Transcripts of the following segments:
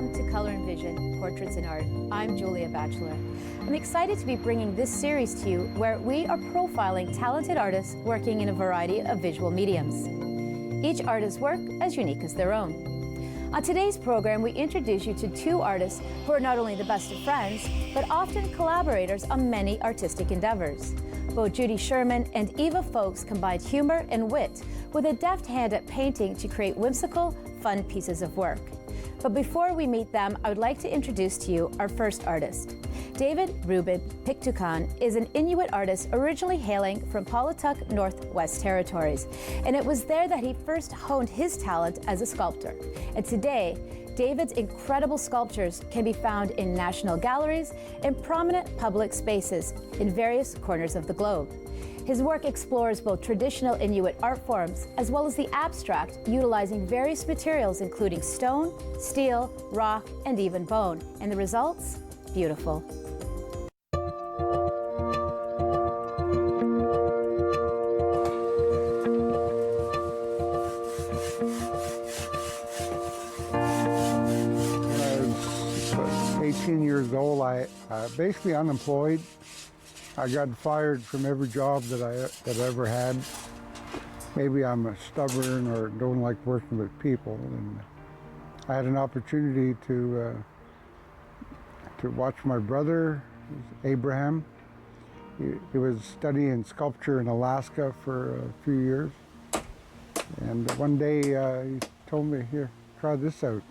Welcome to Color and Vision, Portraits in Art. I'm Julia Batchelor. I'm excited to be bringing this series to you where we are profiling talented artists working in a variety of visual mediums. Each artist's work as unique as their own. On today's program, we introduce you to two artists who are not only the best of friends, but often collaborators on many artistic endeavors. Both Judy Sherman and Eva Folks combined humor and wit with a deft hand at painting to create whimsical, fun pieces of work. But before we meet them, I would like to introduce to you our first artist. David Ruben Piqtoukun is an Inuit artist originally hailing from Paulatuk, Northwest Territories, and it was there that he first honed his talent as a sculptor. And today, David's incredible sculptures can be found in national galleries and prominent public spaces in various corners of the globe. His work explores both traditional Inuit art forms as well as the abstract, utilizing various materials including stone, steel, rock, and even bone. And the results? Beautiful. When I was 18 years old, I basically unemployed. I got fired from every job that I ever had. Maybe I'm stubborn or don't like working with people, and I had an opportunity to watch my brother, Abraham. He was studying sculpture in Alaska for a few years, and one day he told me, "Here, try this out."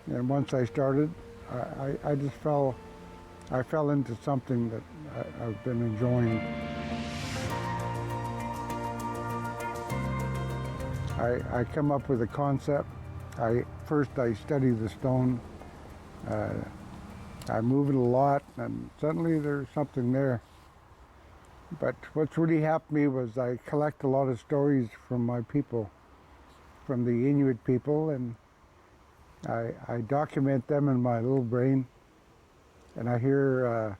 And once I started, I just fell into something that I've been enjoying. I come up with a concept. First I study the stone. I move it a lot, and suddenly there's something there. But what's really helped me was I collect a lot of stories from my people, from the Inuit people, and I document them in my little brain. And I hear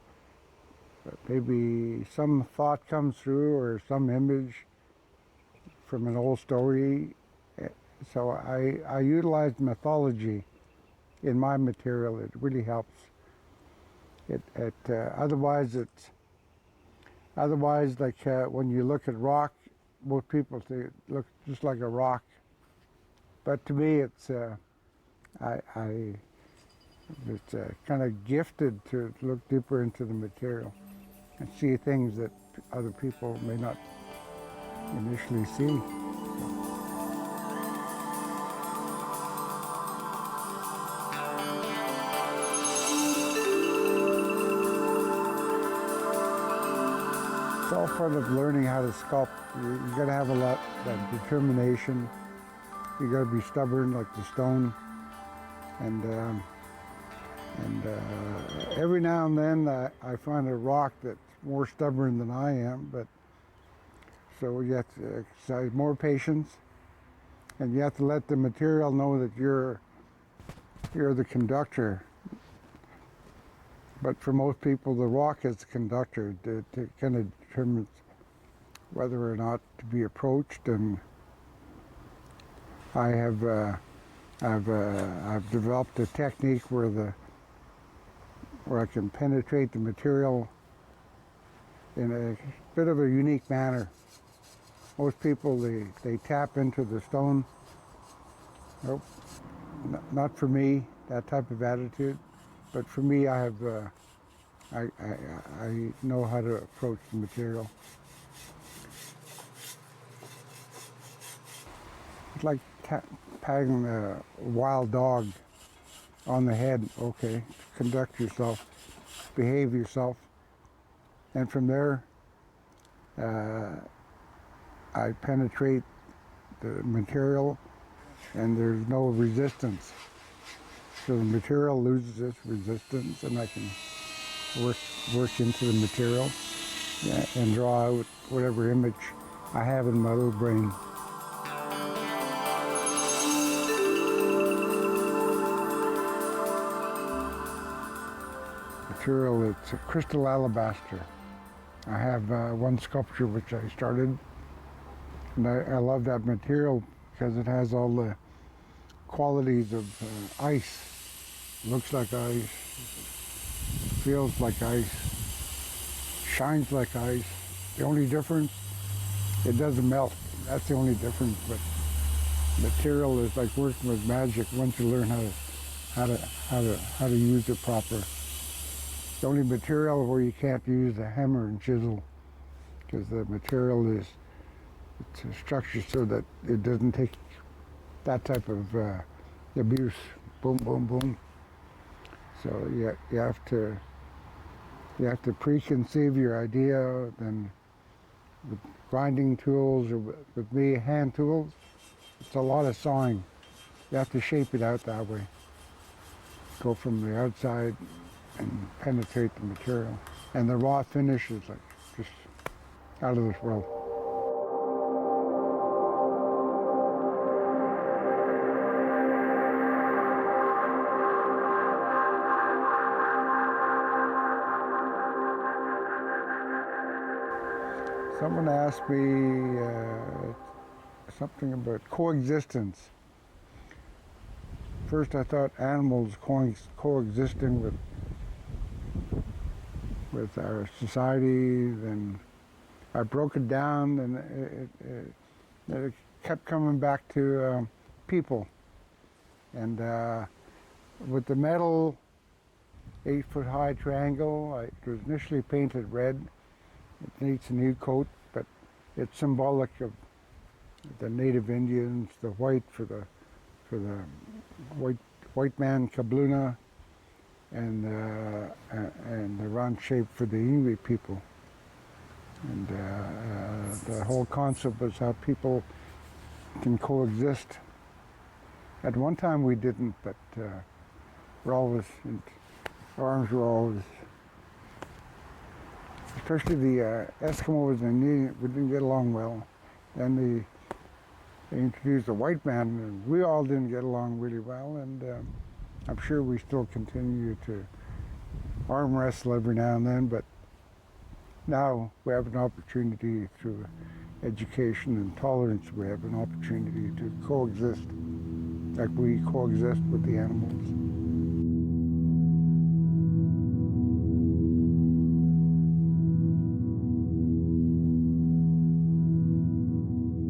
maybe some thought comes through or some image from an old story. So I utilize mythology in my material. It really helps. Otherwise, like when you look at rock, most people say it looks just like a rock. But to me, it's kind of gifted to look deeper into the material and see things that other people may not initially see. It's all part of learning how to sculpt. You got to have a lot of determination. You got to be stubborn like the stone, and every now and then I find a rock that's more stubborn than I am, but so you have to exercise more patience, and you have to let the material know that you're the conductor. But for most people, the rock is the conductor. It kind of determines whether or not to be approached, and I've developed a technique where I can penetrate the material in a bit of a unique manner. Most people, they tap into the stone. Nope, not for me, that type of attitude. But for me, I know how to approach the material. It's like patting a wild dog on the head. Okay, conduct yourself, behave yourself. And from there, I penetrate the material, and there's no resistance. So the material loses its resistance, and I can work into the material and draw out whatever image I have in my little brain. Material, it's a crystal alabaster. I have one sculpture which I started, and I love that material because it has all the qualities of ice. looks like ice, feels like ice, shines like ice. The only difference, it doesn't melt. That's the only difference. But material is like working with magic once you learn how to use it proper. The only material where you can't use a hammer and chisel, because the material is it's structured so that it doesn't take that type of abuse. Boom, boom, boom. So you have to preconceive your idea. Then with grinding tools or with me hand tools, it's a lot of sawing. You have to shape it out that way. Go from the outside and penetrate the material. And the raw finish is like just out of this world. Someone asked me something about coexistence. First I thought animals coexisting with our society, then I broke it down, and it kept coming back to people. And with the metal 8-foot-high triangle, it was initially painted red. It needs a new coat, but it's symbolic of the native Indians, the white for the white man kabluna, and the round shape for the Inuit people. And the whole concept was how people can coexist. At one time we didn't, but we're always, our arms were always, especially the Eskimos and Inuit, we didn't get along well. Then they introduced a white man, and we all didn't get along really well, and I'm sure we still continue to arm wrestle every now and then, but now we have an opportunity through education and tolerance, we have an opportunity to coexist like we coexist with the animals.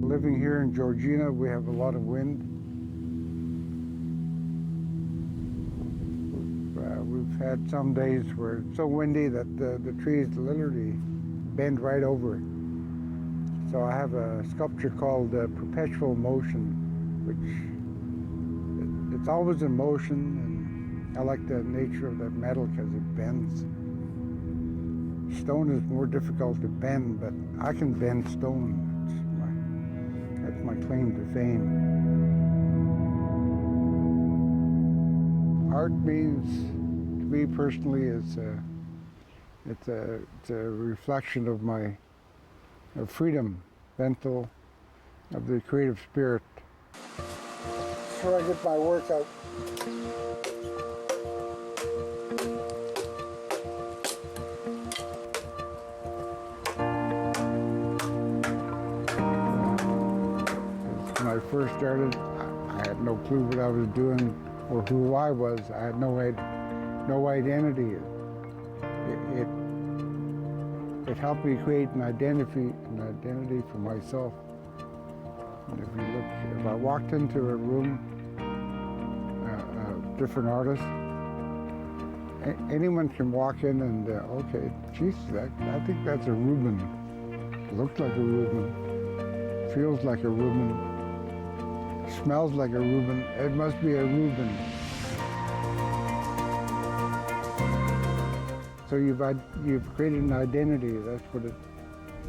Living here in Georgina, we have a lot of wind. We've had some days where it's so windy that the trees literally bend right over. So I have a sculpture called Perpetual Motion, which it's always in motion, and I like the nature of that metal because it bends. Stone is more difficult to bend, but I can bend stone. That's my claim to fame. Art means, to me personally, it's a reflection of my freedom, mental, of the creative spirit. That's where I get my work out. When I first started, I had no clue what I was doing or who I was. I had no identity. It helped me create an identity for myself. And if I walked into a room, different artists, anyone can walk in and okay, geez, I think that's a Ruben. Looks like a Ruben. Feels like a Ruben. Smells like a Ruben. It must be a Ruben. So you've created an identity.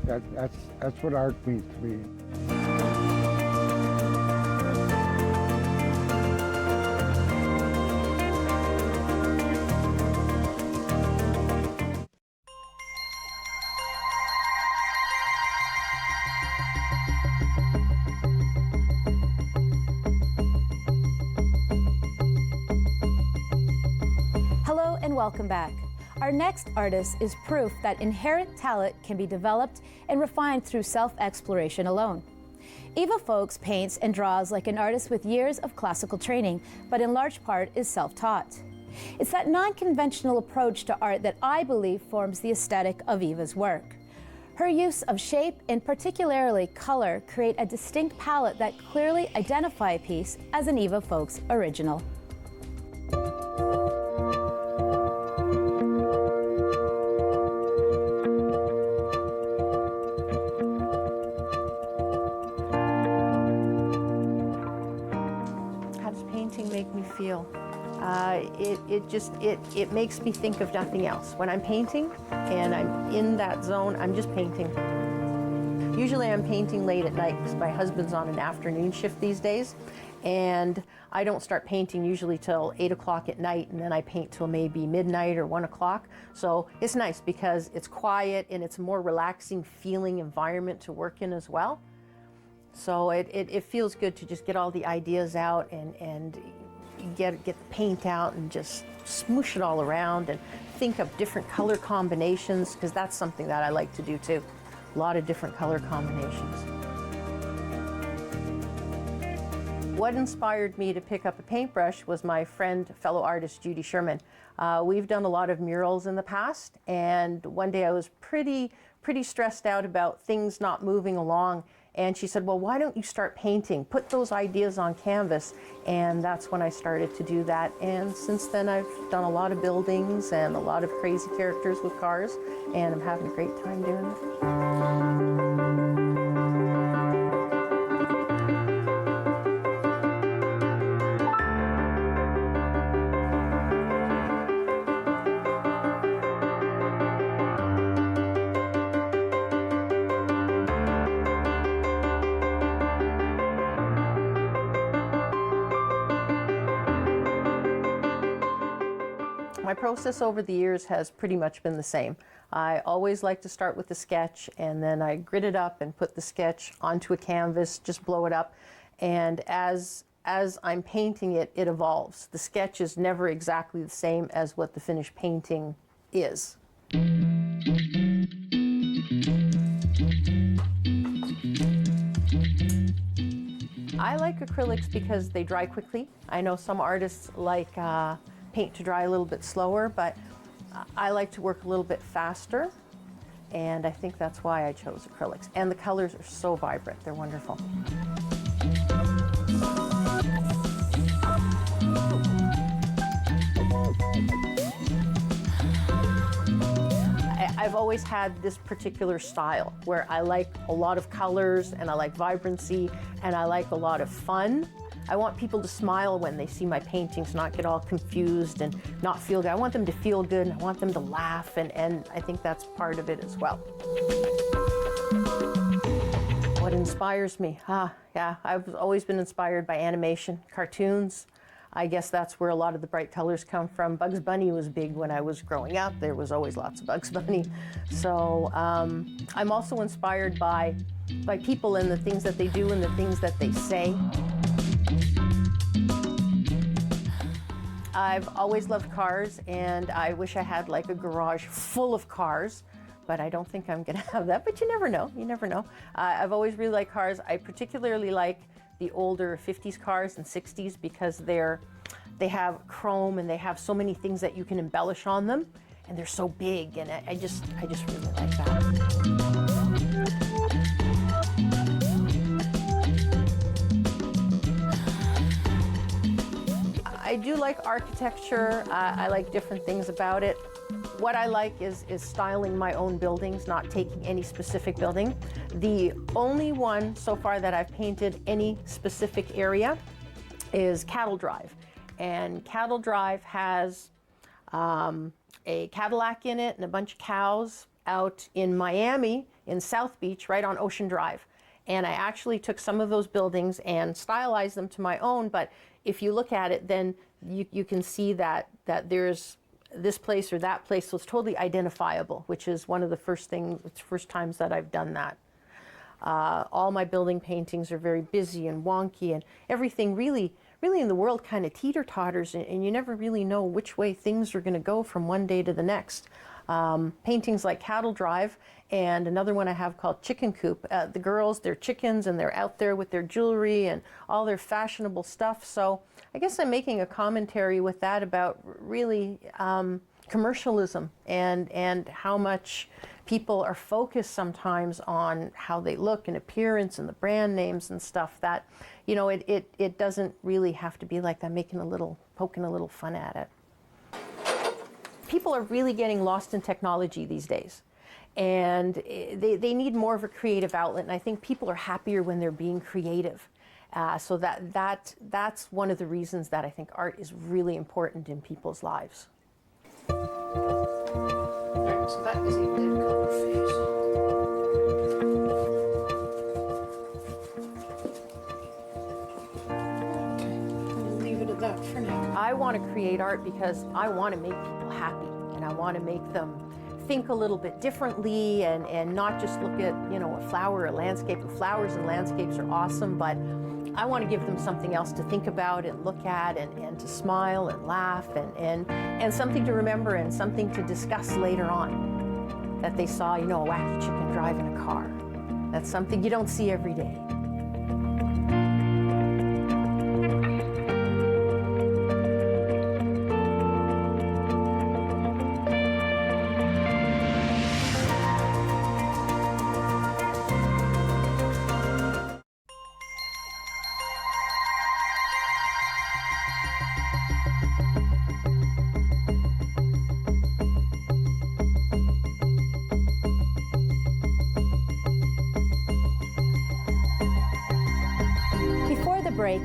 That's what art means to me. Hello and welcome back. Our next artist is proof that inherent talent can be developed and refined through self-exploration alone. Eva Folks paints and draws like an artist with years of classical training, but in large part is self-taught. It's that non-conventional approach to art that I believe forms the aesthetic of Eva's work. Her use of shape and particularly color create a distinct palette that clearly identify a piece as an Eva Folks original. How does painting make me feel? It makes me think of nothing else. When I'm painting and I'm in that zone, I'm just painting. Usually I'm painting late at night because my husband's on an afternoon shift these days, and I don't start painting usually till 8 o'clock at night, and then I paint till maybe midnight or 1 o'clock. So it's nice because it's quiet and it's a more relaxing feeling environment to work in as well. So it feels good to just get all the ideas out and get the paint out and just smoosh it all around and think of different color combinations, because that's something that I like to do too. A lot of different color combinations. What inspired me to pick up a paintbrush was my friend, fellow artist Judy Sherman. We've done a lot of murals in the past, and one day I was pretty stressed out about things not moving along. And she said, well, why don't you start painting? Put those ideas on canvas. And that's when I started to do that. And since then, I've done a lot of buildings and a lot of crazy characters with cars. And I'm having a great time doing it. My process over the years has pretty much been the same. I always like to start with the sketch, and then I grit it up and put the sketch onto a canvas, just blow it up. And as I'm painting it, it evolves. The sketch is never exactly the same as what the finished painting is. I like acrylics because they dry quickly. I know some artists like paint to dry a little bit slower, but I like to work a little bit faster, and I think that's why I chose acrylics. And the colors are so vibrant, they're wonderful. I've always had this particular style where I like a lot of colors, and I like vibrancy, and I like a lot of fun. I want people to smile when they see my paintings, not get all confused and not feel good. I want them to feel good, and I want them to laugh, and I think that's part of it as well. What inspires me? Yeah, I've always been inspired by animation, cartoons. I guess that's where a lot of the bright colors come from. Bugs Bunny was big when I was growing up. There was always lots of Bugs Bunny. So I'm also inspired by people and the things that they do and the things that they say. I've always loved cars, and I wish I had like a garage full of cars, but I don't think I'm gonna have that, but you never know, you never know. I've always really liked cars. I particularly like the older 50s cars and 60s because they have chrome and they have so many things that you can embellish on them, and they're so big, and I just really like that. I do like architecture. I like different things about it. What I like is styling my own buildings, not taking any specific building. The only one so far that I've painted any specific area is Cattle Drive. And Cattle Drive has a Cadillac in it and a bunch of cows out in Miami, in South Beach, right on Ocean Drive. And I actually took some of those buildings and stylized them to my own, but if you look at it, then you can see that there's this place or that place, so it's totally identifiable, which is one of the first times that I've done that. All my building paintings are very busy and wonky, and everything really in the world kind of teeter-totters, and you never really know which way things are going to go from one day to the next. paintings like Cattle Drive, and another one I have called Chicken Coop. The girls, they're chickens and they're out there with their jewelry and all their fashionable stuff. So I guess I'm making a commentary with that about really commercialism and how much people are focused sometimes on how they look and appearance and the brand names and stuff that, you know, it doesn't really have to be like that, poking a little fun at it. People are really getting lost in technology these days, and they need more of a creative outlet, and I think people are happier when they're being creative. So that's one of the reasons that I think art is really important in people's lives. So that is a dead color face. Okay, we'll leave it at that for now. I want to create art because I want to make people happy, and I want to make them think a little bit differently and not just look at, you know, a flower, a landscape. Flowers and landscapes are awesome, but I want to give them something else to think about and look at and to smile and laugh and something to remember and something to discuss later on. That they saw, you know, a wacky chicken driving a car. That's something you don't see every day.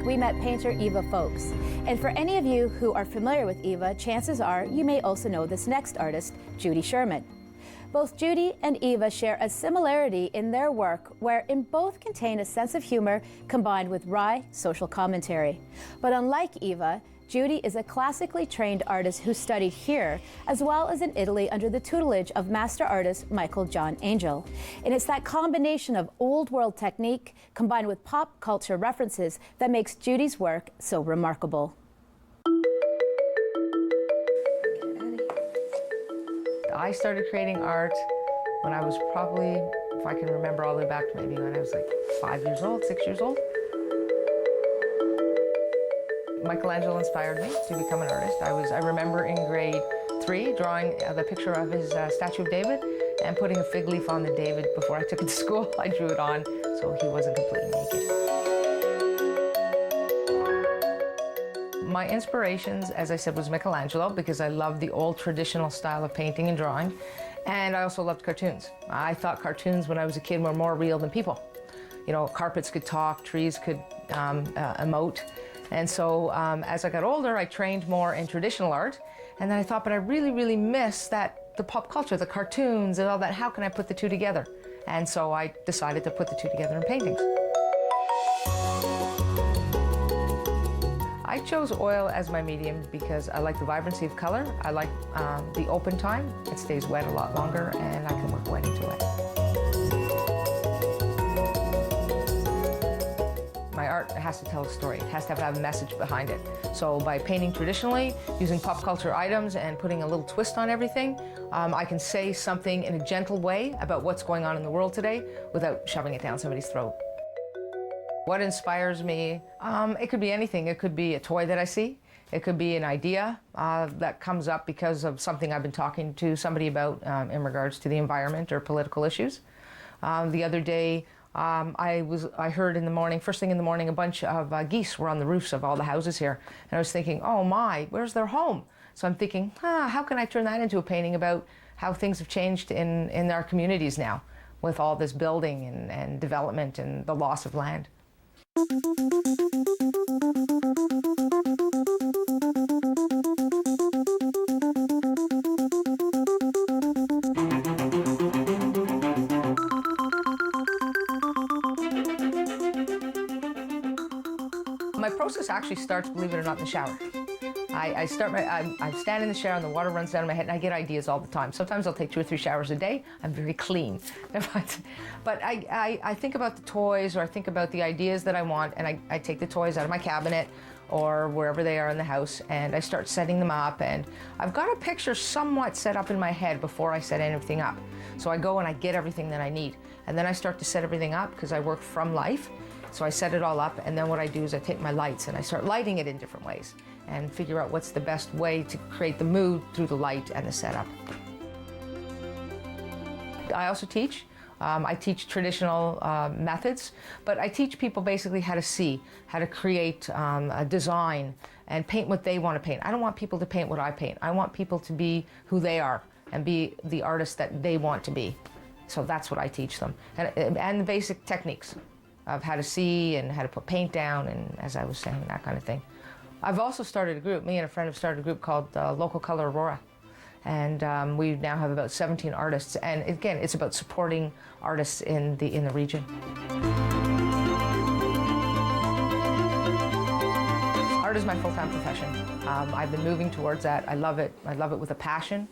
We met painter Eva Folks. And for any of you who are familiar with Eva, chances are you may also know this next artist, Judy Sherman. Both Judy and Eva share a similarity in their work wherein both contain a sense of humor combined with wry social commentary. But unlike Eva, Judy is a classically trained artist who studied here, as well as in Italy under the tutelage of master artist Michael John Angel. And it's that combination of old world technique combined with pop culture references that makes Judy's work so remarkable. I started creating art when I was probably, if I can remember all the way back to maybe when I was like 5 years old, 6 years old. Michelangelo inspired me to become an artist. I remember in grade 3 drawing the picture of his statue of David and putting a fig leaf on the David before I took it to school. I drew it on so he wasn't completely naked. My inspirations, as I said, was Michelangelo because I loved the old traditional style of painting and drawing, and I also loved cartoons. I thought cartoons when I was a kid were more real than people. You know, carpets could talk, trees could emote. And so as I got older, I trained more in traditional art. And then I thought, but I really, really miss the pop culture, the cartoons and all that. How can I put the two together? And so I decided to put the two together in paintings. I chose oil as my medium because I like the vibrancy of color. I like the open time. It stays wet a lot longer and I can work wet into it. My art has to tell a story. It has to have a message behind it. So by painting traditionally, using pop culture items and putting a little twist on everything, I can say something in a gentle way about what's going on in the world today without shoving it down somebody's throat. What inspires me? It could be anything. It could be a toy that I see. It could be an idea that comes up because of something I've been talking to somebody about in regards to the environment or political issues. The other day, I heard in the morning, first thing in the morning, a bunch of geese were on the roofs of all the houses here. And I was thinking, oh my, where's their home? So I'm thinking, how can I turn that into a painting about how things have changed in our communities now with all this building and development and the loss of land. My process actually starts, believe it or not, in the shower. I stand in the shower and the water runs down my head and I get ideas all the time. Sometimes I'll take 2 or 3 showers a day. I'm very clean. But I think about the toys or I think about the ideas that I want and I take the toys out of my cabinet or wherever they are in the house, and I start setting them up, and I've got a picture somewhat set up in my head before I set anything up. So I go and I get everything that I need, and then I start to set everything up because I work from life. So I set it all up, and then what I do is I take my lights and I start lighting it in different ways and figure out what's the best way to create the mood through the light and the setup. I also teach. I teach traditional methods, but I teach people basically how to see, how to create a design and paint what they want to paint. I don't want people to paint what I paint. I want people to be who they are and be the artist that they want to be. So that's what I teach them. And the basic techniques of how to see and how to put paint down and, as I was saying, that kind of thing. I've also started a group, me and a friend have started a group called Local Color Aurora. And we now have about 17 artists. And again, it's about supporting artists in the region. Art is my full-time profession. I've been moving towards that. I love it. I love it with a passion.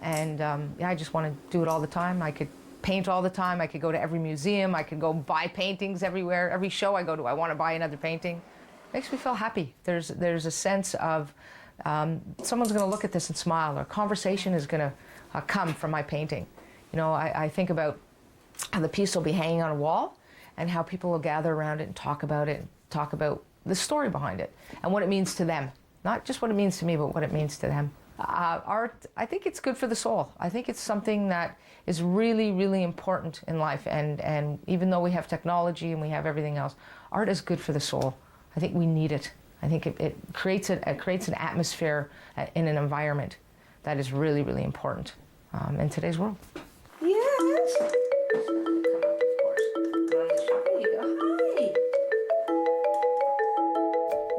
And yeah, I just want to do it all the time. I could paint all the time. I could go to every museum. I could go buy paintings everywhere. Every show I go to, I want to buy another painting. Makes me feel happy. There's a sense of someone's going to look at this and smile, or conversation is going to come from my painting. You know, I think about how the piece will be hanging on a wall and how people will gather around it and talk about the story behind it and what it means to them. Not just what it means to me, but what it means to them. Art, I think it's good for the soul. I think it's something that is really, really important in life. And even though we have technology and we have everything else, art is good for the soul. I think we need it. I think it creates an atmosphere in an environment that is really, really important in today's world. Yes. Of course. There you go. Hi.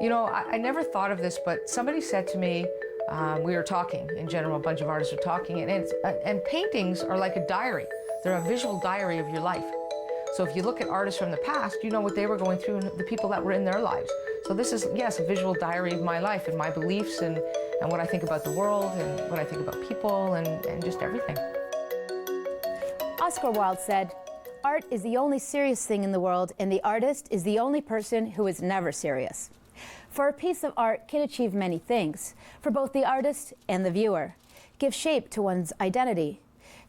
You know, I never thought of this, but somebody said to me, we were talking, in general, a bunch of artists were talking, and paintings are like a diary. They're a visual diary of your life. So if you look at artists from the past, you know what they were going through and the people that were in their lives. So this is, yes, a visual diary of my life and my beliefs and what I think about the world and what I think about people and just everything. Oscar Wilde said, "Art is the only serious thing in the world, and the artist is the only person who is never serious." For a piece of art can achieve many things, for both the artist and the viewer. Give shape to one's identity,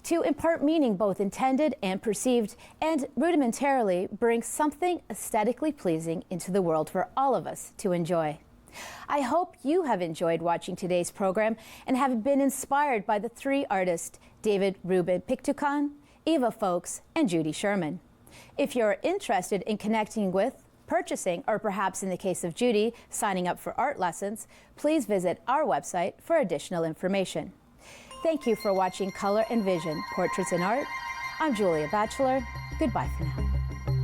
to impart meaning both intended and perceived, and rudimentarily bring something aesthetically pleasing into the world for all of us to enjoy. I hope you have enjoyed watching today's program and have been inspired by the three artists, David Ruben Piqtoukun, Eva Folks, and Judy Sherman. If you're interested in connecting with, purchasing, or perhaps in the case of Judy, signing up for art lessons, please visit our website for additional information. Thank you for watching Color and Vision, Portraits in Art. I'm Julia Batchelor. Goodbye for now.